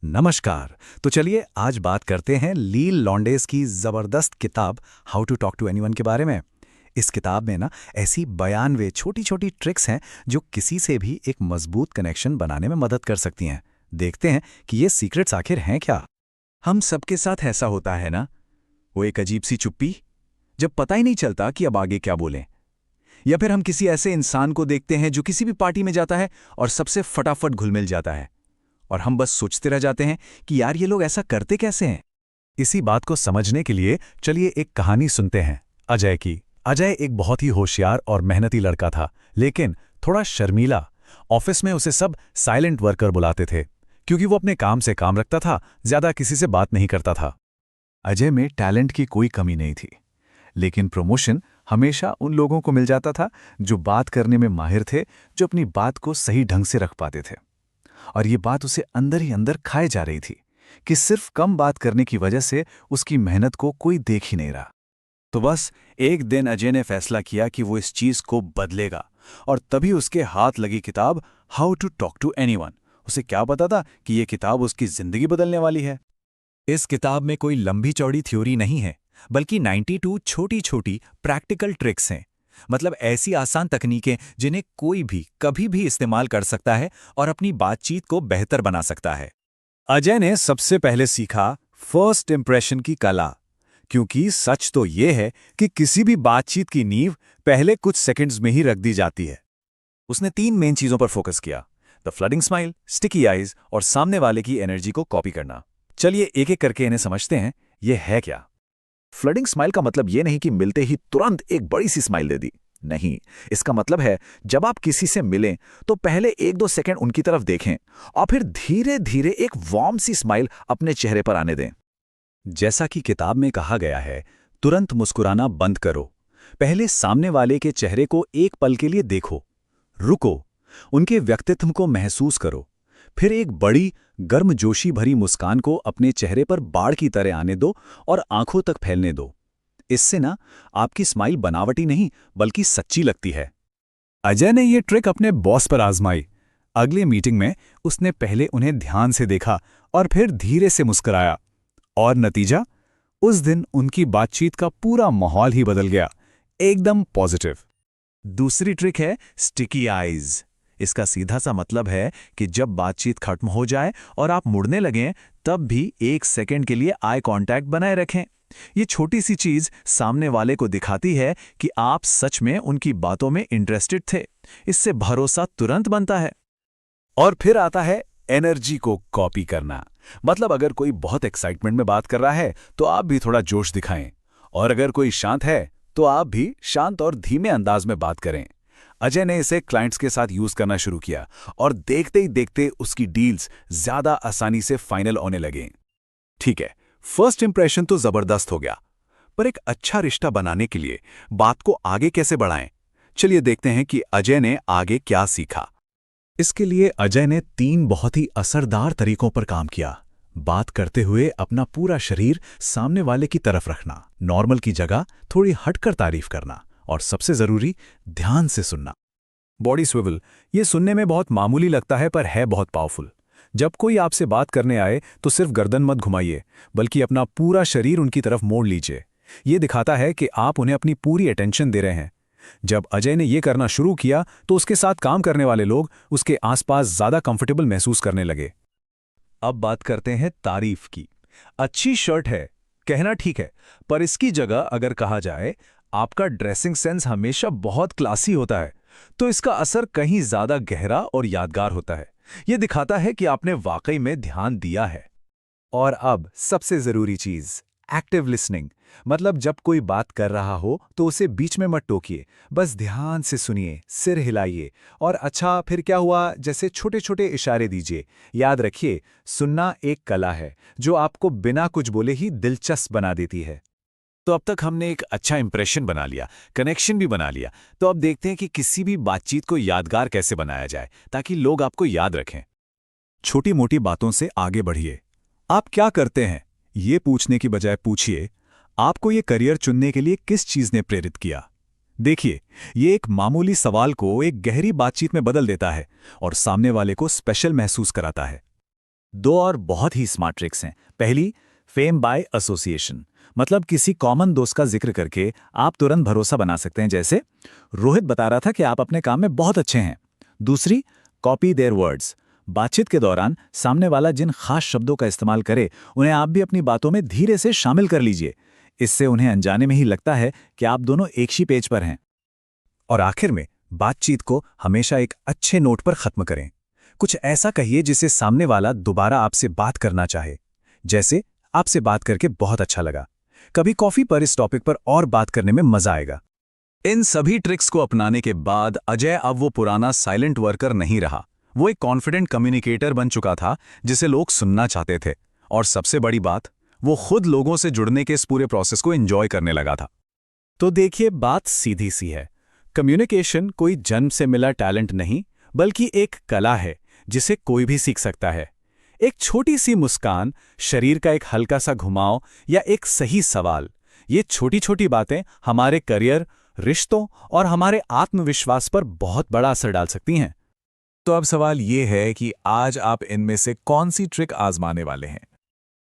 नमस्कार। तो चलिए आज बात करते हैं लील लॉन्डेस की ज़बरदस्त किताब how to talk to anyone के बारे में। इस किताब में ना ऐसी 92 छोटी-छोटी ट्रिक्स हैं जो किसी से भी एक मजबूत कनेक्शन बनाने में मदद कर सकती हैं। देखते हैं कि ये सीक्रेट्स आखिर हैं क्या। हम सबके साथ ऐसा होता है ना, वो एक अजीब सी चुप्पी, जब पता ही नहीं चलता कि अब आगे क्या बोलें। या फिर हम किसी ऐसे इंसान को देखते हैं जो किसी भी पार्टी में जाता है और सबसे फटाफट घुल-मिल जाता है, और हम बस सोचते रह जाते हैं कि यार ये लोग ऐसा करते कैसे हैं। इसी बात को समझने के लिए चलिए एक कहानी सुनते हैं अजय की। अजय एक बहुत ही होशियार और मेहनती लड़का था, लेकिन थोड़ा शर्मीला। ऑफिस में उसे सब साइलेंट वर्कर बुलाते थे क्योंकि वो अपने काम से काम रखता था, ज्यादा किसी से बात नहीं करता था। अजय में टैलेंट की कोई कमी नहीं थी, लेकिन प्रमोशन हमेशा उन लोगों को मिल जाता था जो बात करने में माहिर थे, जो अपनी बात को सही ढंग से रख पाते थे। और ये बात उसे अंदर ही अंदर खाए जा रही थी कि सिर्फ कम बात करने की वजह से उसकी मेहनत को कोई देख ही नहीं रहा। तो बस एक दिन अजय ने फैसला किया कि वो इस चीज को बदलेगा, और तभी उसके हाथ लगी किताब how to talk to anyone. उसे क्या पता था कि ये किताब उसकी जिंदगी बदलने वाली है। इस किताब में कोई लंबी चौड़ी थ्योरी नहीं है, बल्कि 92 छोटी-छोटी प्रैक्टिकल ट्रिक्स हैं। मतलब ऐसी आसान तकनीकें जिन्हें कोई भी कभी भी इस्तेमाल कर सकता है और अपनी बातचीत को बेहतर बना सकता है। अजय ने सबसे पहले सीखा फर्स्ट इंप्रेशन की कला, क्योंकि सच तो ये है कि किसी भी बातचीत की नींव पहले कुछ सेकंड्स में ही रख दी जाती है। उसने 3 मेन चीजों पर फोकस किया: the flooding smile, sticky eyes और सामने वाले की एनर्जी को कॉपी करना। चलिए एक एक करके इन्हें समझते हैं। ये है क्या? फ्लडिंग स्माइल का मतलब ये नहीं कि मिलते ही तुरंत एक बड़ी सी स्माइल दे दी। नहीं, इसका मतलब है जब आप किसी से मिलें तो पहले 1-2 सेकंड उनकी तरफ देखें और फिर धीरे धीरे एक वार्म सी स्माइल अपने चेहरे पर आने दें। जैसा कि किताब में कहा गया है, तुरंत मुस्कुराना बंद करो। पहले सामने वाले के चेहरे को एक पल के लिए देखो, रुको, उनके व्यक्तित्व को महसूस करो। फिर एक बड़ी गर्मजोशी भरी मुस्कान को अपने चेहरे पर बाढ़ की तरह आने दो और आंखों तक फैलने दो। इससे ना आपकी स्माइल बनावटी नहीं बल्कि सच्ची लगती है। अजय ने ये ट्रिक अपने बॉस पर आजमाई। अगले मीटिंग में उसने पहले उन्हें ध्यान से देखा और फिर धीरे से मुस्कुराया, और नतीजा, उस दिन उनकी बातचीत का पूरा माहौल ही बदल गया, एकदम पॉजिटिव। दूसरी ट्रिक है स्टिकी आईज। इसका सीधा सा मतलब है कि जब बातचीत खत्म हो जाए और आप मुड़ने लगें, तब भी 1 सेकंड के लिए आई कांटेक्ट बनाए रखें। ये छोटी सी चीज सामने वाले को दिखाती है कि आप सच में उनकी बातों में इंटरेस्टेड थे। इससे भरोसा तुरंत बनता है। और फिर आता है एनर्जी को कॉपी करना। मतलब अगर कोई बहुत एक्साइटमेंट में बात कर रहा है तो आप भी थोड़ा जोश दिखाएं, और अगर कोई शांत है तो आप भी शांत और धीमे अंदाज में बात करें। अजय ने इसे क्लाइंट्स के साथ यूज करना शुरू किया, और देखते ही देखते उसकी डील्स ज्यादा आसानी से फाइनल होने लगे। ठीक है, फर्स्ट इंप्रेशन तो जबरदस्त हो गया, पर एक अच्छा रिश्ता बनाने के लिए बात को आगे कैसे बढ़ाएं? चलिए देखते हैं कि अजय ने आगे क्या सीखा। इसके लिए अजय ने 3 बहुत ही असरदार तरीकों पर काम किया। बात करते हुए अपना पूरा शरीर सामने वाले की तरफ रखना, नॉर्मल की जगह थोड़ी हटकर तारीफ करना, और सबसे जरूरी, ध्यान से सुनना। बॉडी स्विवल, ये सुनने में बहुत मामूली लगता है पर है बहुत पावरफुल। जब कोई आपसे बात करने आए तो सिर्फ गर्दन मत घुमाइए, बल्कि अपना पूरा शरीर उनकी तरफ मोड़ लीजिए। ये दिखाता है कि आप उन्हें अपनी पूरी अटेंशन दे रहे हैं। जब अजय ने ये करना शुरू किया तो उसके साथ काम करने वाले लोग उसके आसपास ज्यादा कंफर्टेबल महसूस करने लगे। अब बात करते हैं तारीफ की। अच्छी शर्ट है कहना ठीक है, पर इसकी जगह अगर कहा जाए आपका ड्रेसिंग सेंस हमेशा बहुत क्लासी होता है, तो इसका असर कहीं ज्यादा गहरा और यादगार होता है। यह दिखाता है कि आपने वाकई में ध्यान दिया है। और अब सबसे जरूरी चीज, एक्टिव लिसनिंग। मतलब जब कोई बात कर रहा हो तो उसे बीच में मत टोकिए, बस ध्यान से सुनिए, सिर हिलाइए और अच्छा फिर क्या हुआ जैसे छोटे छोटे इशारे दीजिए। याद रखिए, सुनना एक कला है जो आपको बिना कुछ बोले ही दिलचस्प बना देती है। तो अब तक हमने एक अच्छा इंप्रेशन बना लिया, कनेक्शन भी बना लिया। तो अब देखते हैं कि किसी भी बातचीत को यादगार कैसे बनाया जाए ताकि लोग आपको याद रखें। छोटी मोटी बातों से आगे बढ़िए। आप क्या करते हैं ये पूछने की बजाय पूछिए, आपको ये करियर चुनने के लिए किस चीज ने प्रेरित किया? देखिए, ये एक मामूली सवाल को एक गहरी बातचीत में बदल देता है और सामने वाले को स्पेशल महसूस कराता है। दो और बहुत ही स्मार्ट ट्रिक्स हैं। पहली, फेम बाय एसोसिएशन, मतलब किसी कॉमन दोस्त का जिक्र करके आप तुरंत भरोसा बना सकते हैं। जैसे रोहित बता रहा था कि आप अपने काम में बहुत अच्छे हैं। दूसरी, कॉपी देयर वर्ड्स, बातचीत के दौरान सामने वाला जिन खास शब्दों का इस्तेमाल करे उन्हें आप भी अपनी बातों में धीरे से शामिल कर लीजिए। इससे उन्हें अनजाने में ही लगता है कि आप दोनों एक ही पेज पर हैं। और आखिर में बातचीत को हमेशा एक अच्छे नोट पर खत्म करें। कुछ ऐसा कहिए जिससे सामने वाला दोबारा आपसे बात करना चाहे। जैसे, आपसे बात करके बहुत अच्छा लगा, कभी कॉफी पर इस टॉपिक पर और बात करने में मजा आएगा। इन सभी ट्रिक्स को अपनाने के बाद अजय अब वो पुराना साइलेंट वर्कर नहीं रहा। वो एक कॉन्फिडेंट कम्युनिकेटर बन चुका था जिसे लोग सुनना चाहते थे। और सबसे बड़ी बात, वो खुद लोगों से जुड़ने के इस पूरे प्रोसेस को एंजॉय करने लगा था। तो देखिए, बात सीधी सी है। कम्युनिकेशन कोई जन्म से मिला टैलेंट नहीं, बल्कि एक कला है जिसे कोई भी सीख सकता है। एक छोटी सी मुस्कान, शरीर का एक हल्का सा घुमाव या एक सही सवाल, ये छोटी छोटी बातें हमारे करियर, रिश्तों और हमारे आत्मविश्वास पर बहुत बड़ा असर डाल सकती हैं। तो अब सवाल ये है कि आज आप इनमें से कौन सी ट्रिक आजमाने वाले हैं।